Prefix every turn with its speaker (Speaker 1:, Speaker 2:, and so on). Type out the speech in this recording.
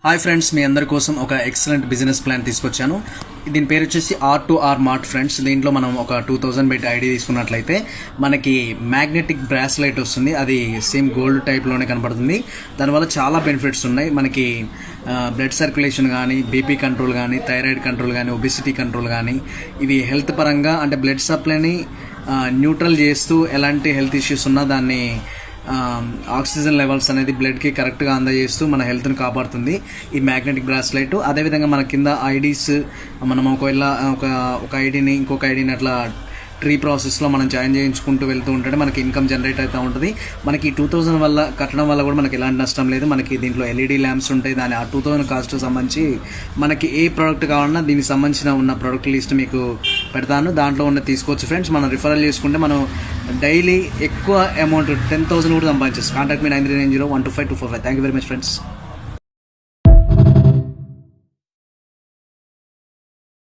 Speaker 1: Hi friends, మీ అందరి కోసం ఒక ఎక్సలెంట్ బిజినెస్ ప్లాన్ తీసుకొచ్చాను. దీని పేరు వచ్చేసి R2R మార్ట్ ఫ్రెండ్స్. దీంట్లో మనం ఒక 2000 పెట్టి ఐడి తీసుకున్నట్లయితే మనకి మ్యాగ్నెటిక్ బ్రాస్లైట్ వస్తుంది. అది సేమ్ గోల్డ్ టైప్లోనే కనపడుతుంది. దానివల్ల చాలా బెనిఫిట్స్ ఉన్నాయి. మనకి బ్లడ్ సర్క్యులేషన్ కానీ, బీపీ కంట్రోల్ కానీ, థైరాయిడ్ కంట్రోల్ కానీ, ఒబిసిటీ కంట్రోల్ కానీ, ఇవి హెల్త్ పరంగా అంటే బ్లడ్ సప్లైని న్యూట్రల్ చేస్తూ ఎలాంటి హెల్త్ ఇష్యూస్ ఉన్నా దాన్ని ఆక్సిజన్ లెవెల్స్ అనేది బ్లడ్కి కరెక్ట్గా అందజేస్తూ మన హెల్త్ని కాపాడుతుంది ఈ మ్యాగ్నెటిక్ బ్రాస్లైట్. అదేవిధంగా మన కింద ఐడీస్ మనం ఒకవేళ ఒక ఐడీని ఇంకొక ఐడీని అట్లా ట్రీ ప్రాసెస్లో మనం జాయిన్ చేయించుకుంటూ వెళ్తూ ఉంటే మనకి ఇన్కమ్ జనరేట్ అవుతూ ఉంటుంది. మనకి 2000 వల్ల కట్టడం వల్ల కూడా మనకి ఎలాంటి నష్టం లేదు. మనకి దీంట్లో ఎల్ఈడి ల్యాంప్స్ ఉంటాయి. దాని ఆ 2000 కాస్ట్ సంబంధించి మనకి ఏ ప్రోడక్ట్ కావాలన్నా దీనికి సంబంధించిన ఉన్న ప్రోడక్ట్ లిస్ట్ మీకు పెడతాను. దాంట్లో ఉన్న తీసుకోవచ్చు ఫ్రెండ్స్. మనం రిఫరల్ చేసుకుంటే మనం డైలీ ఎక్కువ అమౌంట్ 10,000 కూడా సంపాదించవచ్చు. Contact me 9390125245. Thank you very much friends.